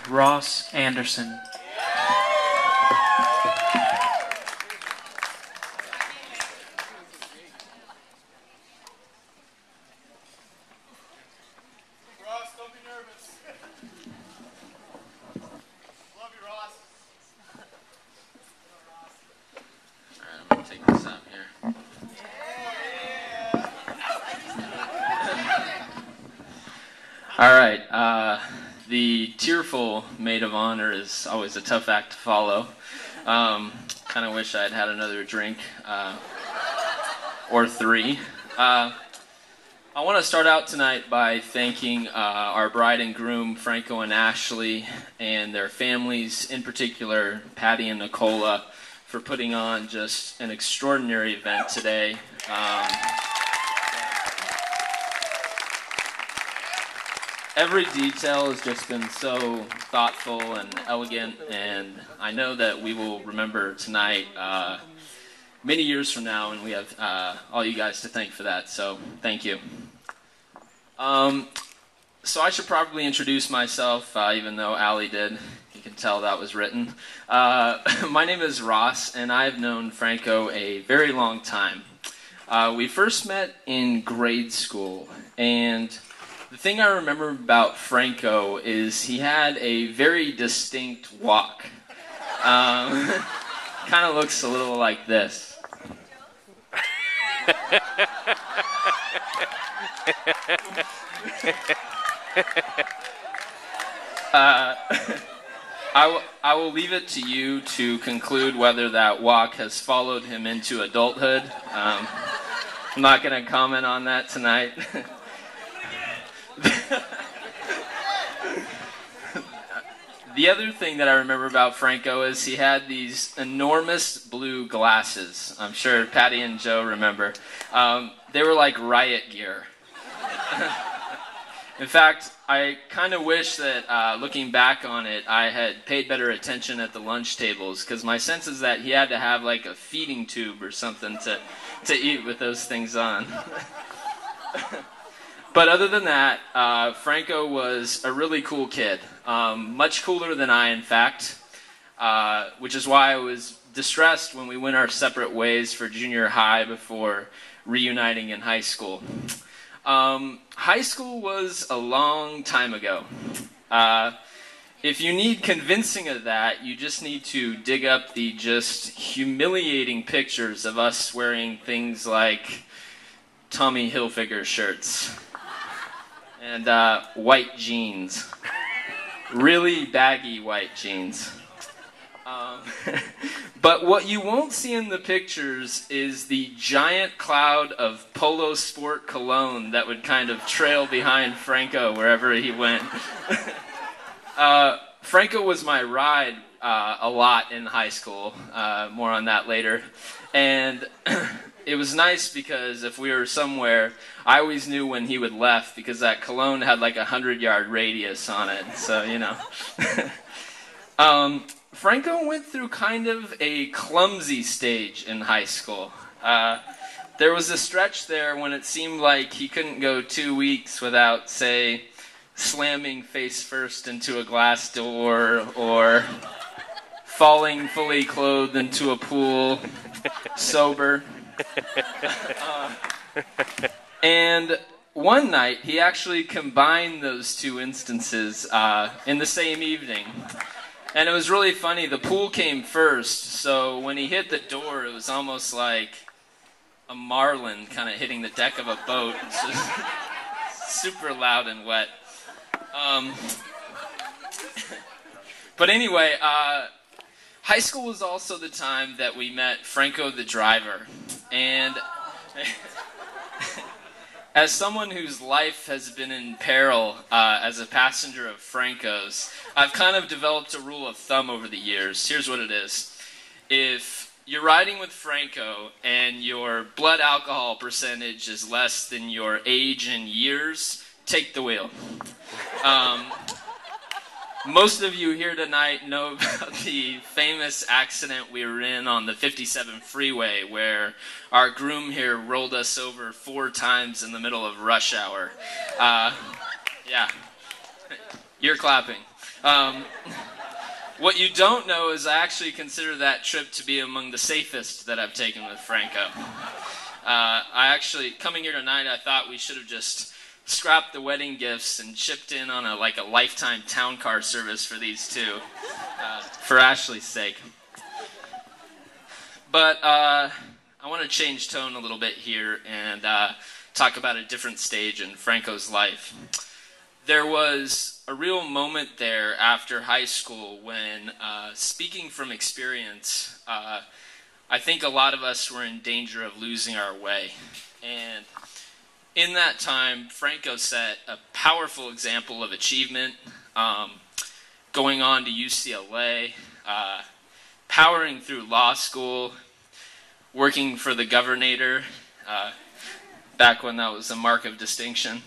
Ross Andersen. Ross, don't be nervous. Love you, Ross. Alright, I'm going to take this out here. Alright, the tearful maid of honor is always a tough act to follow. Kind of wish I'd had another drink, or three. I want to start out tonight by thanking our bride and groom, Franco and Ashley, and their families, in particular, Patty and Nicola, for putting on just an extraordinary event today. Every detail has just been so thoughtful and elegant, and I know that we will remember tonight many years from now, and we have all you guys to thank for that, so thank you. So I should probably introduce myself, even though Allie did. You can tell that was written. My name is Ross, and I've known Franco a very long time. We first met in grade school, and the thing I remember about Franco is he had a very distinct walk. Kind of looks a little like this. I will leave it to you to conclude whether that walk has followed him into adulthood. I'm not going to comment on that tonight. The other thing that I remember about Franco is he had these enormous blue glasses. I'm sure Patty and Joe remember. They were like riot gear. In fact, I kind of wish that, looking back on it, I had paid better attention at the lunch tables, because my sense is that he had to have like a feeding tube or something to eat with those things on. But other than that, Franco was a really cool kid. Much cooler than I, in fact, which is why I was distressed when we went our separate ways for junior high before reuniting in high school. High school was a long time ago. If you need convincing of that, you just need to dig up the just humiliating pictures of us wearing things like Tommy Hilfiger shirts and white jeans. Really baggy white jeans. But what you won't see in the pictures is the giant cloud of Polo Sport cologne that would kind of trail behind Franco wherever he went. Franco was my ride a lot in high school. More on that later. And it was nice because if we were somewhere, I always knew when he would left because that cologne had like a 100-yard radius on it. So, you know. Franco went through kind of a clumsy stage in high school. There was a stretch there when it seemed like he couldn't go 2 weeks without, say, slamming face first into a glass door or falling fully clothed into a pool, sober. And one night, he actually combined those two instances in the same evening. And it was really funny. The pool came first, so when he hit the door, it was almost like a marlin kind of hitting the deck of a boat. It's just super loud and wet. But anyway, high school was also the time that we met Franco the driver. And as someone whose life has been in peril as a passenger of Franco's, I've kind of developed a rule of thumb over the years. Here's what it is. If you're riding with Franco and your blood alcohol percentage is less than your age in years, take the wheel. Most of you here tonight know about the famous accident we were in on the 57 freeway where our groom here rolled us over 4 times in the middle of rush hour. Yeah, you're clapping. What you don't know is I actually consider that trip to be among the safest that I've taken with Franco. Coming here tonight, I thought we should have just scrapped the wedding gifts and chipped in on a lifetime town car service for these two, for Ashley's sake. But I want to change tone a little bit here and talk about a different stage in Franco's life. There was a real moment there after high school when, speaking from experience, I think a lot of us were in danger of losing our way. And in that time, Franco set a powerful example of achievement, going on to UCLA, powering through law school, working for the governor, back when that was a mark of distinction,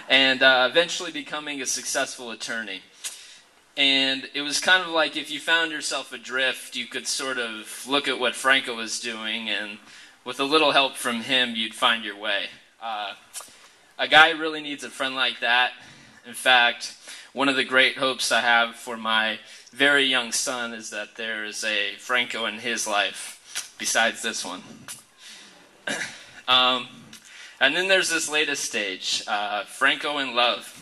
and eventually becoming a successful attorney. And it was kind of like if you found yourself adrift, you could sort of look at what Franco was doing, and with a little help from him, you'd find your way. A guy really needs a friend like that. In fact, one of the great hopes I have for my very young son is that there is a Franco in his life besides this one. And then there's this latest stage, Franco in love.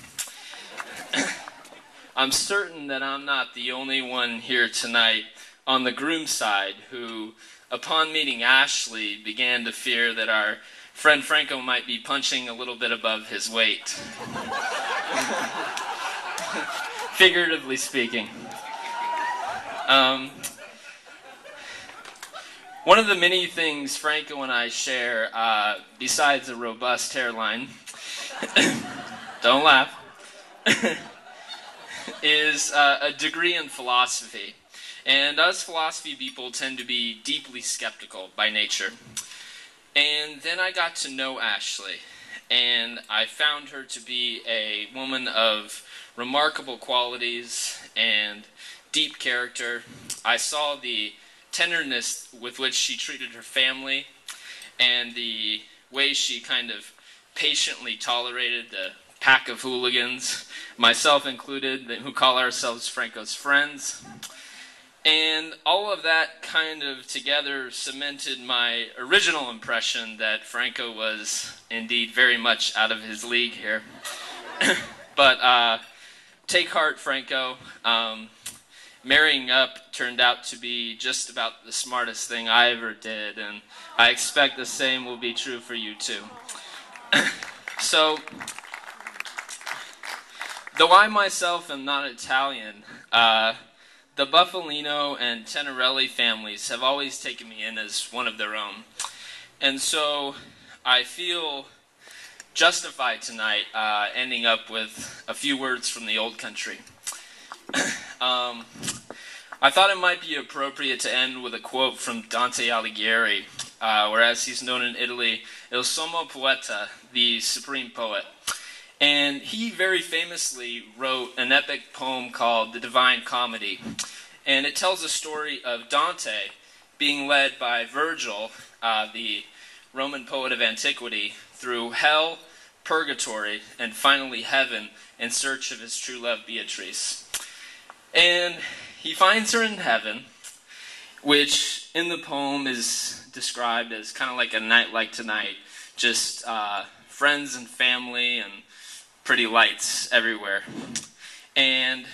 I'm certain that I'm not the only one here tonight on the groom side who, upon meeting Ashley, began to fear that our friend Franco might be punching a little bit above his weight. Figuratively speaking. One of the many things Franco and I share, besides a robust hairline, don't laugh, is a degree in philosophy. And us philosophy people tend to be deeply skeptical by nature. And then I got to know Ashley, and I found her to be a woman of remarkable qualities and deep character. I saw the tenderness with which she treated her family and the way she kind of patiently tolerated the pack of hooligans, myself included, who call ourselves Franco's friends. And all of that kind of together cemented my original impression that Franco was indeed very much out of his league here. But take heart, Franco. Marrying up turned out to be just about the smartest thing I ever did, and I expect the same will be true for you too. So, though I myself am not Italian, the Buffalino and Tenerelli families have always taken me in as one of their own. And so I feel justified tonight ending up with a few words from the old country. I thought it might be appropriate to end with a quote from Dante Alighieri, where, as he's known in Italy, Il Sommo Poeta, the supreme poet. And he very famously wrote an epic poem called The Divine Comedy. And it tells a story of Dante being led by Virgil, the Roman poet of antiquity, through hell, purgatory, and finally heaven in search of his true love, Beatrice. And he finds her in heaven, which in the poem is described as kind of like a night like tonight, just friends and family and pretty lights everywhere. And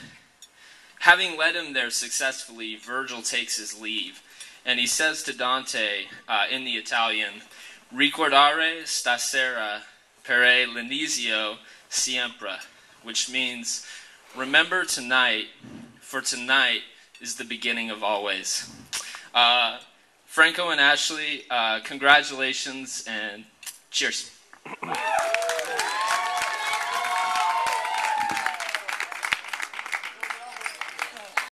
having led him there successfully, Virgil takes his leave, and he says to Dante in the Italian, "Ricordare stasera per l'inizio sempre," which means, remember tonight, for tonight is the beginning of always. Franco and Ashley, congratulations and cheers.